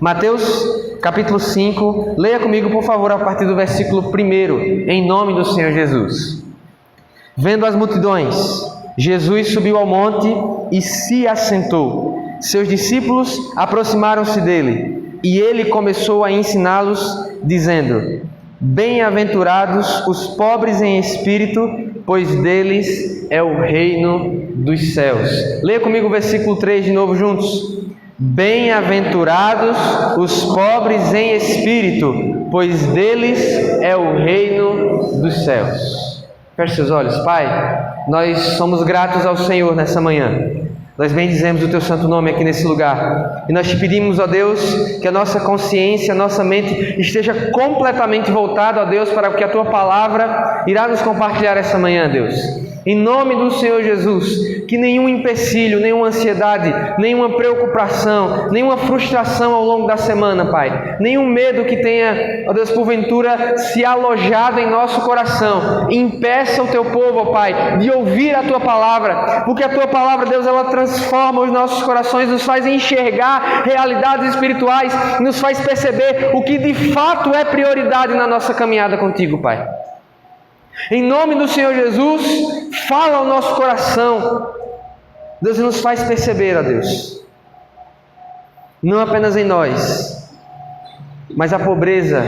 Mateus capítulo 5, leia comigo por favor a partir do versículo 1, em nome do Senhor Jesus. Vendo as multidões, Jesus subiu ao monte e se assentou. Seus discípulos aproximaram-se dele e ele começou a ensiná-los, dizendo: Bem-aventurados os pobres em espírito, pois deles é o reino dos céus. Leia comigo o versículo 3 de novo juntos. Bem-aventurados os pobres em espírito, pois deles é o reino dos céus. Feche seus olhos. Pai, nós somos gratos ao Senhor nessa manhã. Nós bendizemos o Teu santo nome aqui nesse lugar. E nós te pedimos, ó Deus, que a nossa consciência, a nossa mente esteja completamente voltada, ó Deus, para o que a Tua palavra irá nos compartilhar essa manhã, Deus. Em nome do Senhor Jesus, que nenhum empecilho, nenhuma ansiedade, nenhuma preocupação, nenhuma frustração ao longo da semana, Pai, nenhum medo que tenha, ó Deus, porventura se alojado em nosso coração, impeça o Teu povo, ó Pai, de ouvir a Tua palavra, porque a Tua palavra, Deus, ela transforma os nossos corações, nos faz enxergar realidades espirituais, nos faz perceber o que de fato é prioridade na nossa caminhada contigo, Pai. Em nome do Senhor Jesus, fala ao nosso coração. Deus, nos faz perceber, ó Deus, não apenas em nós, mas a pobreza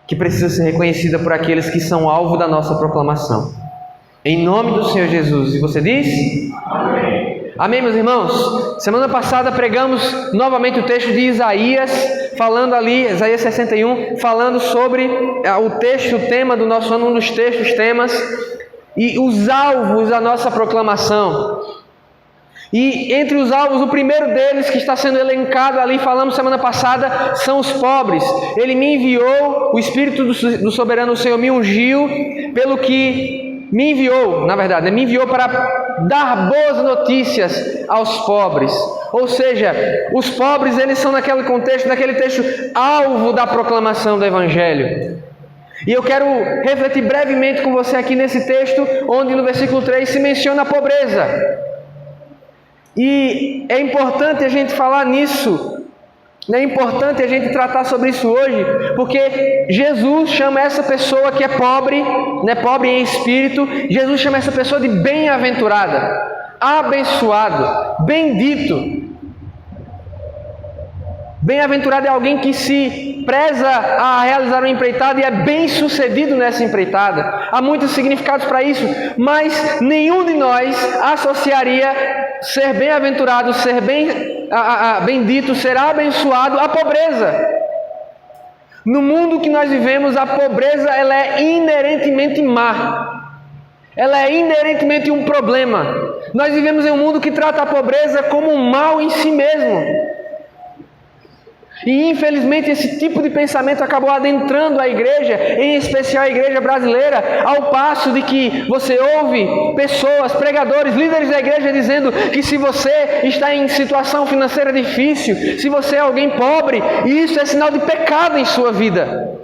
que precisa ser reconhecida por aqueles que são alvo da nossa proclamação. Em nome do Senhor Jesus. E você diz? Amém. Amém, meus irmãos? Semana passada pregamos novamente o texto de Isaías, falando ali, Isaías 61, falando sobre o texto, o tema do nosso ano, um dos textos, temas, e os alvos da nossa proclamação. E entre os alvos, o primeiro deles que está sendo elencado ali, falamos semana passada, são os pobres. Ele me enviou, o Espírito do Soberano Senhor me ungiu, pelo que me enviou, na verdade, me enviou para dar boas notícias aos pobres. Ou seja, os pobres, eles são naquele contexto, naquele texto, alvo da proclamação do Evangelho. E eu quero refletir brevemente com você aqui nesse texto, onde no versículo 3 se menciona a pobreza. E é importante a gente falar nisso, é importante a gente tratar sobre isso hoje, porque Jesus chama essa pessoa que é pobre, pobre em espírito, Jesus chama essa pessoa de bem-aventurada, abençoado, bendito. Bem-aventurado é alguém que se preza a realizar uma empreitada e é bem-sucedido nessa empreitada. Há muitos significados para isso, mas nenhum de nós associaria ser bem-aventurado, ser bendito, ser abençoado à pobreza. No mundo que nós vivemos, a pobreza ela é inerentemente má. Ela é inerentemente um problema. Nós vivemos em um mundo que trata a pobreza como um mal em si mesmo. E infelizmente esse tipo de pensamento acabou adentrando a igreja, em especial a igreja brasileira, ao passo de que você ouve pessoas, pregadores, líderes da igreja dizendo que se você está em situação financeira difícil, se você é alguém pobre, isso é sinal de pecado em sua vida.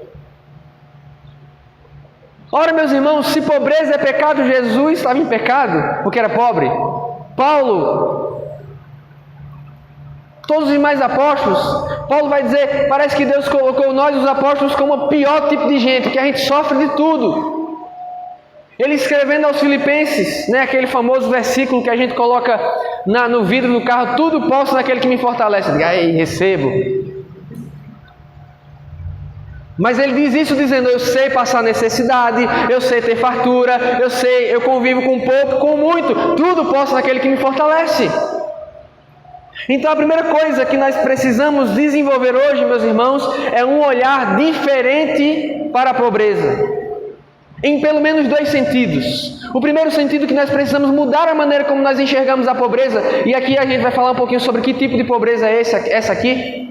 Ora, meus irmãos, se pobreza é pecado, Jesus estava em pecado porque era pobre. Paulo, todos os demais apóstolos, Paulo vai dizer, parece que Deus colocou nós, os apóstolos, como o pior tipo de gente, que a gente sofre de tudo. Ele escrevendo aos Filipenses, aquele famoso versículo que a gente coloca no vidro do carro, tudo posso naquele que me fortalece. Diga, aí, recebo. Mas ele diz isso dizendo, eu sei passar necessidade, eu sei ter fartura, eu convivo com pouco, com muito, tudo posso naquele que me fortalece. Então a primeira coisa que nós precisamos desenvolver hoje, meus irmãos, é um olhar diferente para a pobreza. Em pelo menos dois sentidos. O primeiro sentido é que nós precisamos mudar a maneira como nós enxergamos a pobreza. E aqui a gente vai falar um pouquinho sobre que tipo de pobreza é essa aqui.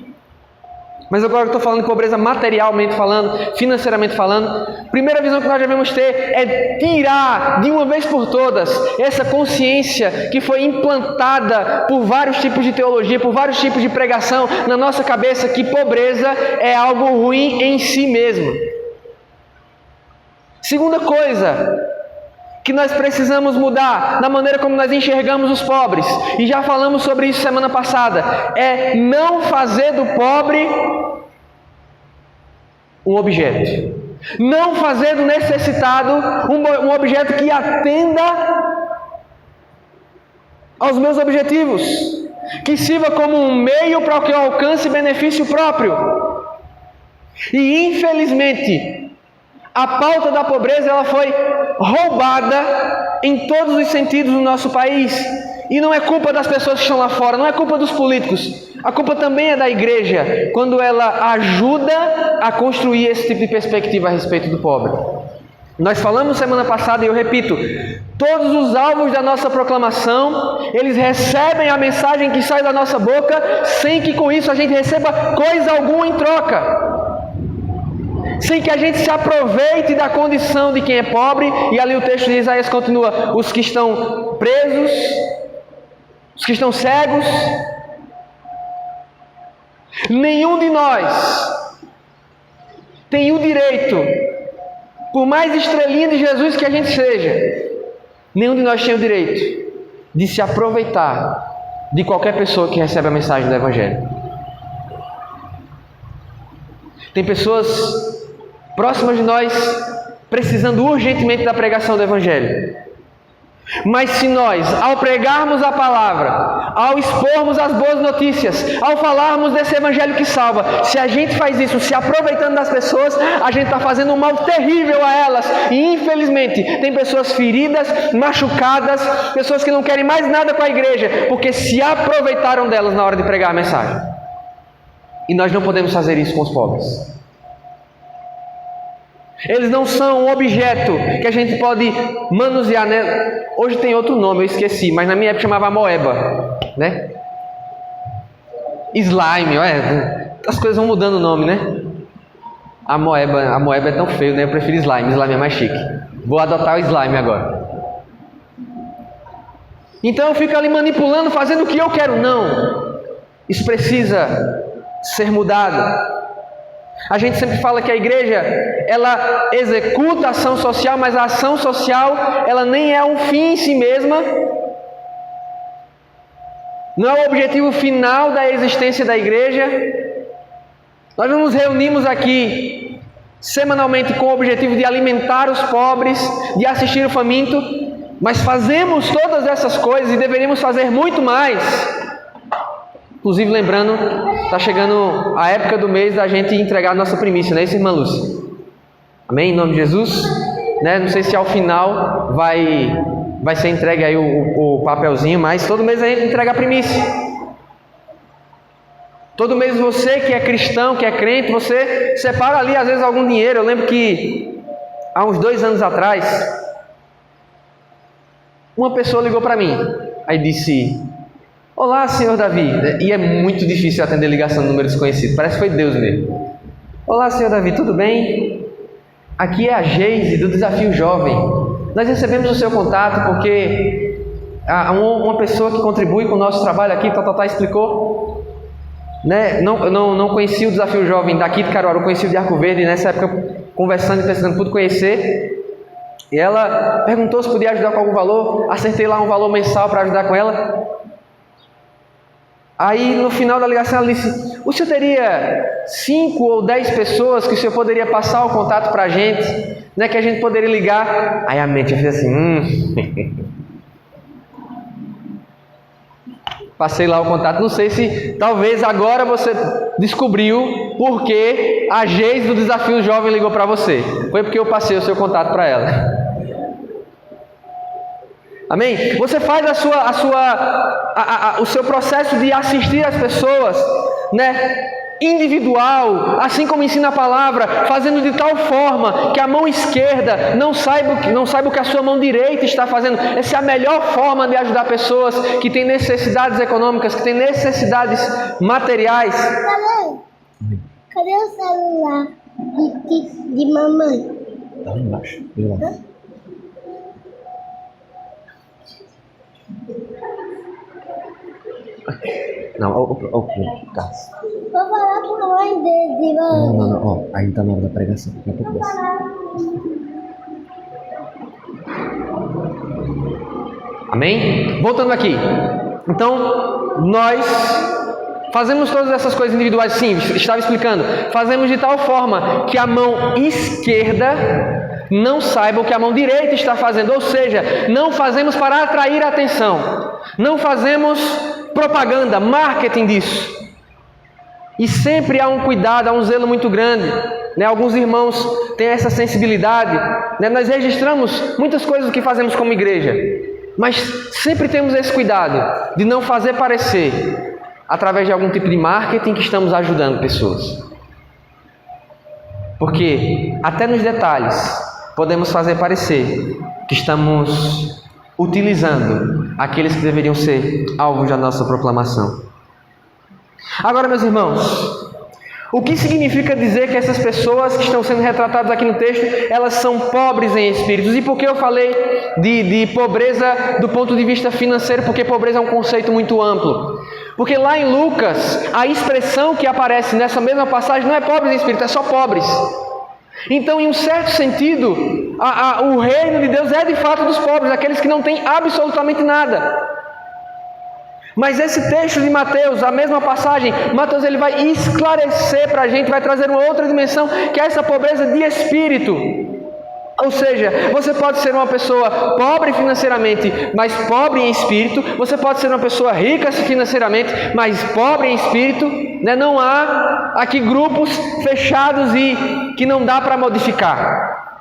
Mas agora eu estou falando de pobreza materialmente falando, financeiramente falando. Primeira visão que nós devemos ter é tirar de uma vez por todas essa consciência que foi implantada por vários tipos de teologia, por vários tipos de pregação na nossa cabeça, que pobreza é algo ruim em si mesmo. Segunda coisa, que nós precisamos mudar na maneira como nós enxergamos os pobres, e já falamos sobre isso semana passada, é não fazer do pobre um objeto. Não fazer do necessitado um objeto que atenda aos meus objetivos, que sirva como um meio para que eu alcance benefício próprio. E infelizmente, a pauta da pobreza ela foi roubada em todos os sentidos no nosso país. E não é culpa das pessoas que estão lá fora, não é culpa dos políticos. A culpa também é da igreja, quando ela ajuda a construir esse tipo de perspectiva a respeito do pobre. Nós falamos semana passada, e eu repito, todos os alvos da nossa proclamação, eles recebem a mensagem que sai da nossa boca, sem que com isso a gente receba coisa alguma em troca. Sem que a gente se aproveite da condição de quem é pobre. E ali o texto de Isaías continua: os que estão presos, os que estão cegos. Nenhum de nós tem o direito, por mais estrelinha de Jesus que a gente seja, nenhum de nós tem o direito de se aproveitar de qualquer pessoa que recebe a mensagem do Evangelho. Tem pessoas próximas de nós precisando urgentemente da pregação do Evangelho. Mas se nós, ao pregarmos a palavra, ao expormos as boas notícias, ao falarmos desse Evangelho que salva, se a gente faz isso se aproveitando das pessoas, a gente está fazendo um mal terrível a elas. E infelizmente tem pessoas feridas, machucadas, pessoas que não querem mais nada com a igreja, porque se aproveitaram delas na hora de pregar a mensagem. E nós não podemos fazer isso com os pobres. Eles não são um objeto que a gente pode manusear, né? Hoje tem outro nome, eu esqueci, mas na minha época chamava moeba, né? Slime, as coisas vão mudando o nome, né? A moeba é tão feio, né? Eu prefiro slime é mais chique. Vou adotar o slime agora. Então eu fico ali manipulando, fazendo o que eu quero. Não, isso precisa ser mudado. A gente sempre fala que a igreja, ela executa a ação social, mas a ação social, ela nem é um fim em si mesma. Não é o objetivo final da existência da igreja. Nós não nos reunimos aqui semanalmente com o objetivo de alimentar os pobres, de assistir o faminto, mas fazemos todas essas coisas e deveríamos fazer muito mais. Inclusive, lembrando, está chegando a época do mês da gente entregar a nossa primícia, não é isso, irmã Lúcia? Amém? Em nome de Jesus? Né? Não sei se ao final vai ser entregue aí o papelzinho, mas todo mês a gente entrega a primícia. Todo mês você que é cristão, que é crente, você separa ali às vezes algum dinheiro. Eu lembro que há uns 2 anos atrás, uma pessoa ligou para mim, aí disse: olá, senhor Davi. E é muito difícil atender ligação de número desconhecido, parece que foi Deus mesmo. Olá, senhor Davi, tudo bem? Aqui é a Geise do Desafio Jovem. Nós recebemos o seu contato porque uma pessoa que contribui com o nosso trabalho aqui, explicou, né? Não conhecia o Desafio Jovem daqui de Caruaru, conhecia o de Arco Verde. Nessa época, conversando e pesquisando, pude conhecer. E ela perguntou se podia ajudar com algum valor. Acertei lá um valor mensal para ajudar com ela. Aí no final da ligação ela disse: o senhor teria 5 ou 10 pessoas que o senhor poderia passar o contato para a gente, né, que a gente poderia ligar? Aí a mente fez assim, Passei lá o contato. Não sei se talvez agora você descobriu por que a Geise do Desafio Jovem ligou para você. Foi porque eu passei o seu contato para ela. Amém? Você faz o seu processo de assistir as pessoas, né, individual, assim como ensina a palavra, fazendo de tal forma que a mão esquerda não saiba o que a sua mão direita está fazendo. Essa é a melhor forma de ajudar pessoas que têm necessidades econômicas, que têm necessidades materiais. Cadê o celular de mamãe? Tá lá embaixo, vê lá. Não, o Carlos. Vou falar com a mãe dele, mano. Não, ó, aí tá na hora da pregação, daqui a pouco desce. Amém? Voltando aqui. Então, nós fazemos todas essas coisas individuais, sim, estava explicando. Fazemos de tal forma que a mão esquerda não saiba o que a mão direita está fazendo. Ou seja, não fazemos para atrair a atenção. Não fazemos propaganda, marketing disso. E sempre há um cuidado, há um zelo muito grande. Alguns irmãos têm essa sensibilidade. Nós registramos muitas coisas que fazemos como igreja. Mas sempre temos esse cuidado de não fazer parecer, através de algum tipo de marketing, que estamos ajudando pessoas. Porque até nos detalhes podemos fazer parecer que estamos utilizando aqueles que deveriam ser alvos da nossa proclamação. Agora, meus irmãos, o que significa dizer que essas pessoas que estão sendo retratadas aqui no texto, elas são pobres em espíritos? E por que eu falei de pobreza do ponto de vista financeiro? Porque pobreza é um conceito muito amplo. Porque lá em Lucas, a expressão que aparece nessa mesma passagem não é pobres em espírito, é só pobres. Então, em um certo sentido, o reino de Deus é de fato dos pobres, aqueles que não têm absolutamente nada. Mas esse texto de Mateus, a mesma passagem, Mateus ele vai esclarecer para a gente, vai trazer uma outra dimensão, que é essa pobreza de espírito. Ou seja, você pode ser uma pessoa pobre financeiramente, mas pobre em espírito. Você pode ser uma pessoa rica financeiramente, mas pobre em espírito. Não há aqui grupos fechados e que não dá para modificar.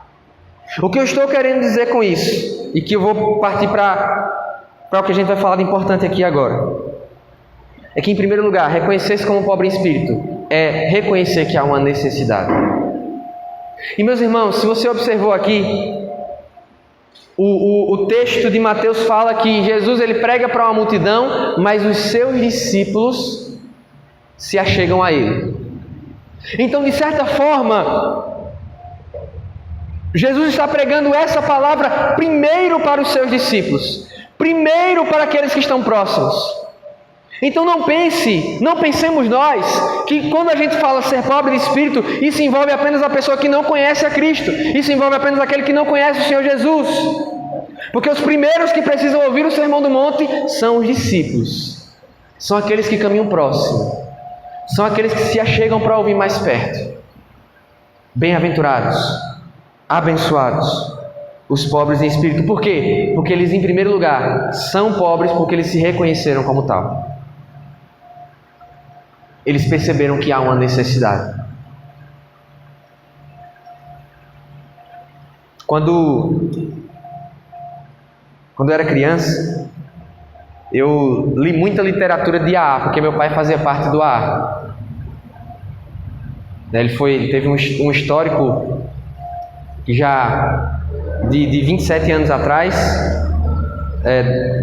O que eu estou querendo dizer com isso, e que eu vou partir para o que a gente vai falar de importante aqui agora, é que, em primeiro lugar, reconhecer-se como pobre em espírito é reconhecer que há uma necessidade. E, meus irmãos, se você observou aqui, o texto de Mateus fala que Jesus ele prega para uma multidão, mas os seus discípulos se achegam a ele. Então, de certa forma, Jesus está pregando essa palavra primeiro para os seus discípulos, primeiro para aqueles que estão próximos. Então não pensemos nós que quando a gente fala ser pobre de espírito, isso envolve apenas a pessoa que não conhece a Cristo, isso envolve apenas aquele que não conhece o Senhor Jesus. Porque os primeiros que precisam ouvir o Sermão do Monte são os discípulos, são aqueles que caminham próximo, são aqueles que se achegam para ouvir mais perto. Bem-aventurados, abençoados os pobres em espírito. Por quê? Porque eles, em primeiro lugar, são pobres porque eles se reconheceram como tal. Eles perceberam que há uma necessidade. Quando eu era criança, eu li muita literatura de AA, porque meu pai fazia parte do AA. Ele teve um histórico que já de 27 anos atrás,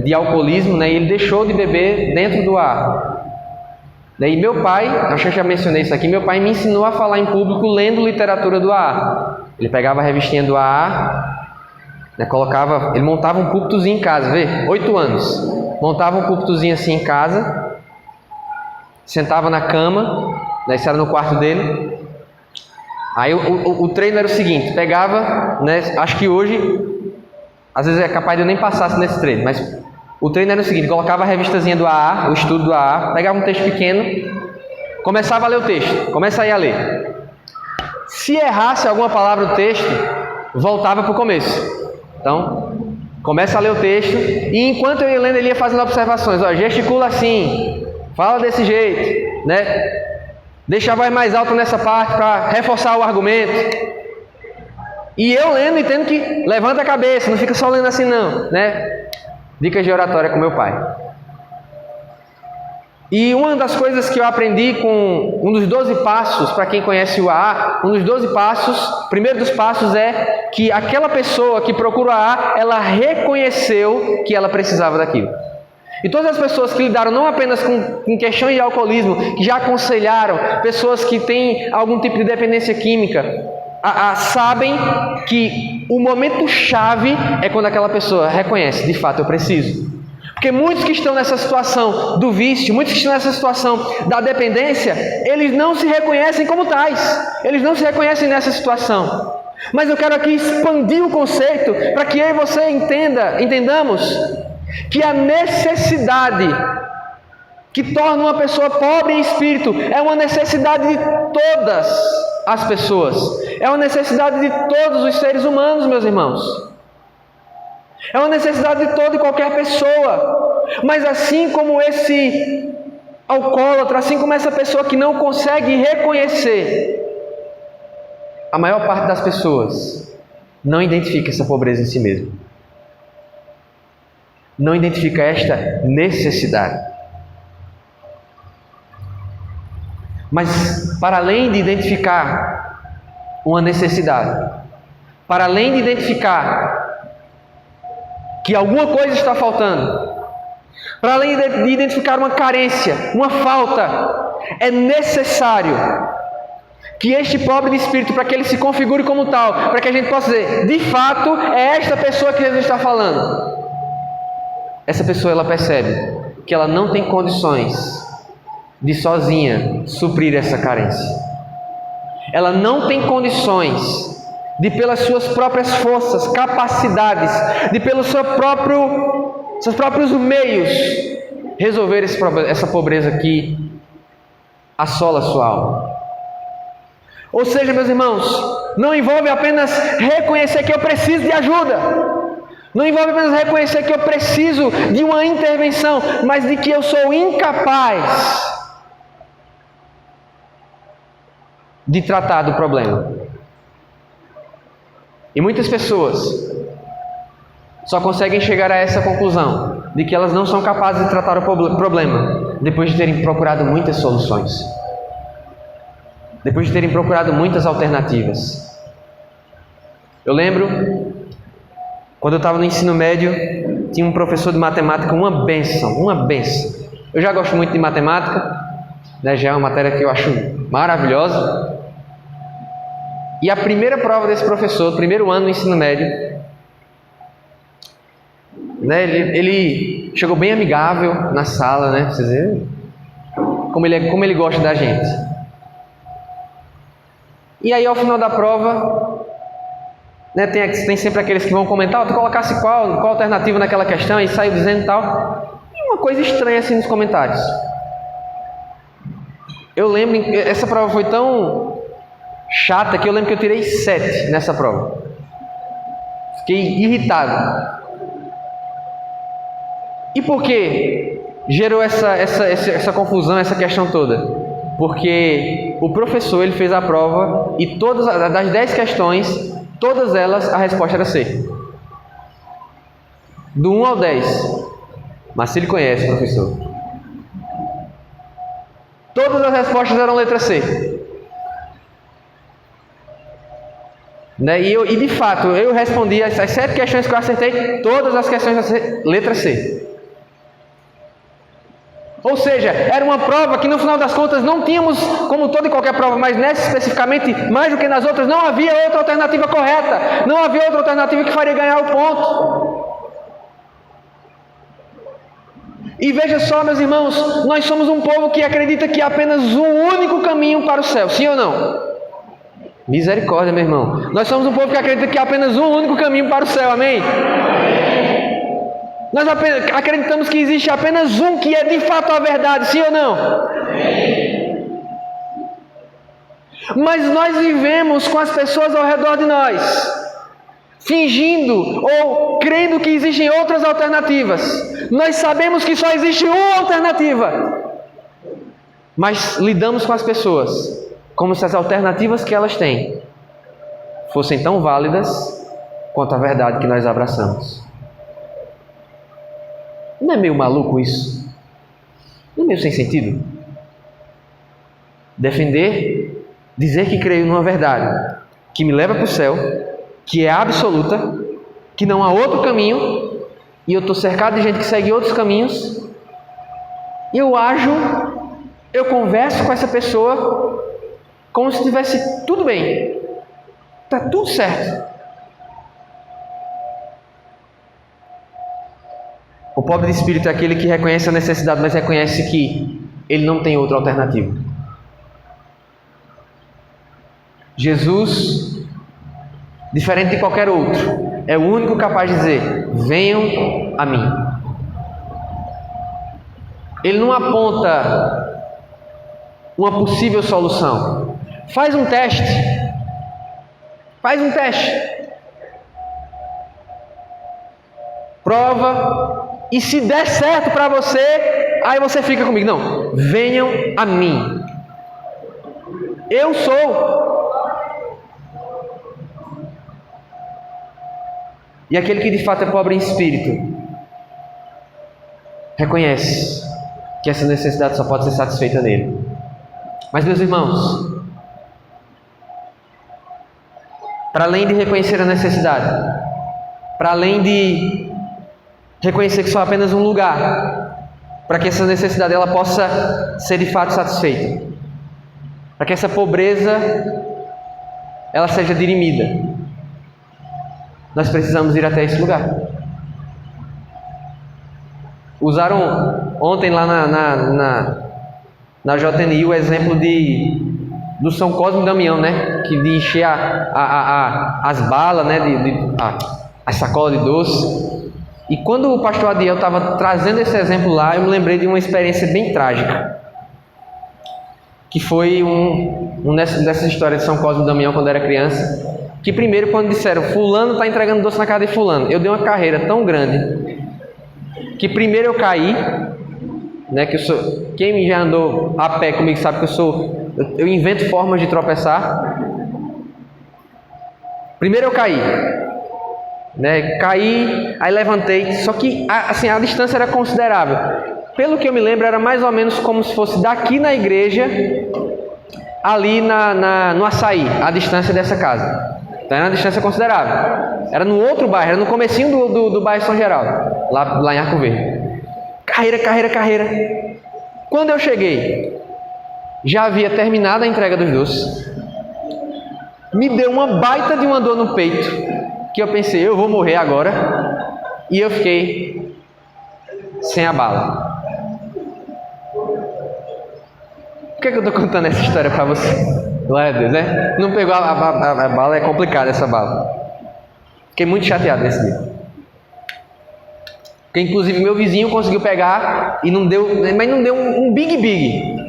de alcoolismo, e ele deixou de beber dentro do AA. E meu pai, acho que eu já mencionei isso aqui, meu pai me ensinou a falar em público lendo literatura do AA. Ele pegava a revistinha do AA, ele montava um púlpitozinho em casa, 8 anos. Montava um púlpitozinho assim em casa, sentava na cama, isso era no quarto dele. Aí o treino era o seguinte, pegava, acho que hoje, às vezes é capaz de eu nem passasse nesse treino, mas o treino era o seguinte, colocava a revistazinha do AA, o estudo do AA, pegava um texto pequeno, começava a ler o texto, começa aí a ler. Se errasse alguma palavra do texto, voltava para o começo. Então, começa a ler o texto, e enquanto eu ia lendo, ele ia fazendo observações, gesticula assim, fala desse jeito, deixa a voz mais alta nessa parte para reforçar o argumento. E eu lendo e tendo que levanta a cabeça, não fica só lendo assim não, Dicas de oratória com meu pai. E uma das coisas que eu aprendi com um dos 12 passos, para quem conhece o AA, um dos 12 passos, o primeiro dos passos é que aquela pessoa que procura o AA, ela reconheceu que ela precisava daquilo. E todas as pessoas que lidaram não apenas com questões de alcoolismo, que já aconselharam, pessoas que têm algum tipo de dependência química, sabem que o momento chave é quando aquela pessoa reconhece, de fato eu preciso. Porque muitos que estão nessa situação do vício, muitos que estão nessa situação da dependência, eles não se reconhecem como tais, eles não se reconhecem nessa situação. Mas eu quero aqui expandir o conceito para que eu e você entendamos que a necessidade que torna uma pessoa pobre em espírito é uma necessidade de todas as pessoas, é uma necessidade de todos os seres humanos, meus irmãos. É uma necessidade de toda e qualquer pessoa. Mas assim como esse alcoólatra, assim como essa pessoa que não consegue reconhecer, a maior parte das pessoas não identifica essa pobreza em si mesmo. Não identifica esta necessidade. Mas para além de identificar uma necessidade, para além de identificar que alguma coisa está faltando, para além de identificar uma carência, uma falta, é necessário que este pobre de espírito, para que ele se configure como tal, para que a gente possa dizer, de fato, é esta pessoa que Jesus está falando. Essa pessoa, ela percebe que ela não tem condições de sozinha suprir essa carência. Ela não tem condições de, pelas suas próprias forças, capacidades, de pelos seus próprios meios, resolver essa pobreza que assola a sua alma. Ou seja, meus irmãos, não envolve apenas reconhecer que eu preciso de ajuda, não envolve apenas reconhecer que eu preciso de uma intervenção, mas de que eu sou incapaz de tratar do problema. E muitas pessoas só conseguem chegar a essa conclusão, de que elas não são capazes de tratar o problema, depois de terem procurado muitas soluções, depois de terem procurado muitas alternativas. Eu lembro, quando eu estava no ensino médio, tinha um professor de matemática, uma bênção. Eu já gosto muito de matemática, né? Já é uma matéria que eu acho maravilhosa. E a primeira prova desse professor, primeiro ano do ensino médio, né, ele chegou bem amigável na sala, né? Pra vocês verem como ele gosta da gente. E aí, ao final da prova, né, tem sempre aqueles que vão comentar, tu colocasse qual alternativa naquela questão, e saiu dizendo tal. E uma coisa estranha assim nos comentários. Eu lembro, essa prova foi tão chata que eu lembro que eu tirei 7 nessa prova. Fiquei irritado. E por que gerou essa confusão, essa questão toda? Porque o professor, ele fez a prova e todas das 10 questões, todas elas, a resposta era C. Do 1 ao 10. Mas se ele conhece, professor. Todas as respostas eram letra C. Né? E de fato, eu respondi as 7 questões que eu acertei, todas as questões letra C. Ou seja, era uma prova que no final das contas não tínhamos, como toda e qualquer prova, mas nessa especificamente, mais do que nas outras, não havia outra alternativa correta, não havia outra alternativa que faria ganhar o ponto. E veja só, meus irmãos, nós somos um povo que acredita que há apenas um único caminho para o céu, sim ou não? Misericórdia, meu irmão. Nós somos um povo que acredita que há apenas um único caminho para o céu, amém? Nós acreditamos que existe apenas um que é de fato a verdade, sim ou não? Mas nós vivemos com as pessoas ao redor de nós, fingindo ou crendo que existem outras alternativas. Nós sabemos que só existe uma alternativa, mas lidamos com as pessoas como se as alternativas que elas têm fossem tão válidas quanto a verdade que nós abraçamos. Não é meio maluco isso? Não é meio sem sentido? Defender, dizer que creio numa verdade que me leva para o céu, que é absoluta, que não há outro caminho, e eu estou cercado de gente que segue outros caminhos, e eu converso com essa pessoa como se estivesse tudo bem, está tudo certo. O pobre de espírito é aquele que reconhece a necessidade, mas reconhece que ele não tem outra alternativa. Jesus, diferente de qualquer outro, é o único capaz de dizer: venham a mim. Ele não aponta uma possível solução. Faz um teste. Faz um teste. Prova. E se der certo para você, aí você fica comigo. Não, venham a mim. Eu sou. E aquele que de fato é pobre em espírito, reconhece que essa necessidade só pode ser satisfeita nele. Mas, meus irmãos, para além de reconhecer a necessidade, para além de reconhecer que só há apenas um lugar para que essa necessidade ela possa ser de fato satisfeita, para que essa pobreza ela seja dirimida, nós precisamos ir até esse lugar. Usaram ontem lá na JNI o exemplo do São Cosme e Damião, né? Que de encher as balas, né? A sacola de doce. E quando o pastor Adiel estava trazendo esse exemplo lá, eu me lembrei de uma experiência bem trágica, que foi dessas histórias de São Cosme e Damião quando eu era criança. Que primeiro, quando disseram fulano está entregando doce na casa de fulano, eu dei uma carreira tão grande que primeiro eu caí, né? Que eu sou, quem já andou a pé comigo sabe que eu invento formas de tropeçar. Primeiro eu caí, né? Caí, aí levantei, só que assim a distância era considerável. Pelo que eu me lembro, era mais ou menos como se fosse daqui na igreja, ali no Açaí, a distância dessa casa. Então era uma distância considerável. Era no outro bairro, era no comecinho do bairro São Geraldo, lá em Arco Verde. Carreira. Quando eu cheguei, já havia terminado a entrega dos doces. Me deu uma baita de uma dor no peito, que eu pensei, eu vou morrer agora. E eu fiquei sem a bala. Por que eu estou contando essa história para você? Glória a Deus, né? Não pegou a bala, é complicado essa bala. Fiquei muito chateado nesse dia. Porque inclusive meu vizinho conseguiu pegar e não deu, mas não deu um big.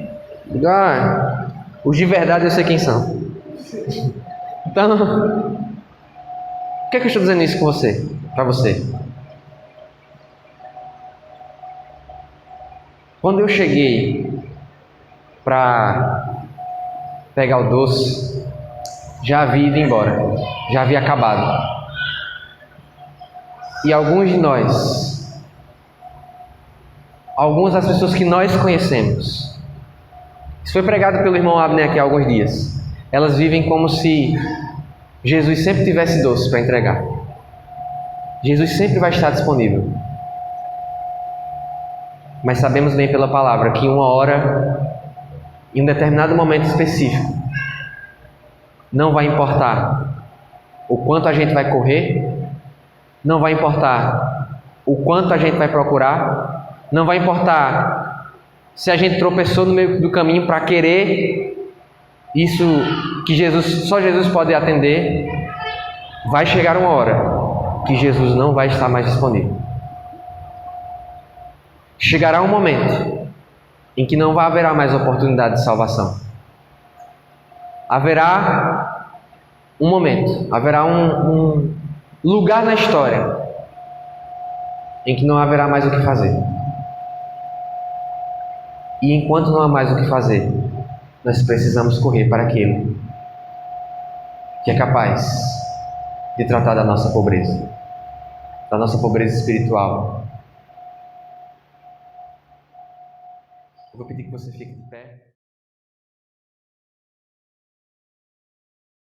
Os de verdade eu sei quem são. Então, por que eu estou dizendo isso com você? Para você? Quando eu cheguei para pegar o doce, já havia ido embora, já havia acabado. E alguns de nós, algumas das pessoas que nós conhecemos, isso foi pregado pelo irmão Abner aqui há alguns dias, elas vivem como se Jesus sempre tivesse doce para entregar. Jesus sempre vai estar disponível. Mas sabemos bem pela palavra que em uma hora, em um determinado momento específico, não vai importar o quanto a gente vai correr, não vai importar o quanto a gente vai procurar, não vai importar se a gente tropeçou no meio do caminho para querer isso que só Jesus pode atender. Vai chegar uma hora que Jesus não vai estar mais disponível. Chegará um momento em que não haverá mais oportunidade de salvação. Haverá um momento, haverá um lugar na história em que não haverá mais o que fazer. E enquanto não há mais o que fazer, nós precisamos correr para aquele que é capaz de tratar da nossa pobreza espiritual. Eu vou pedir que você fique de pé.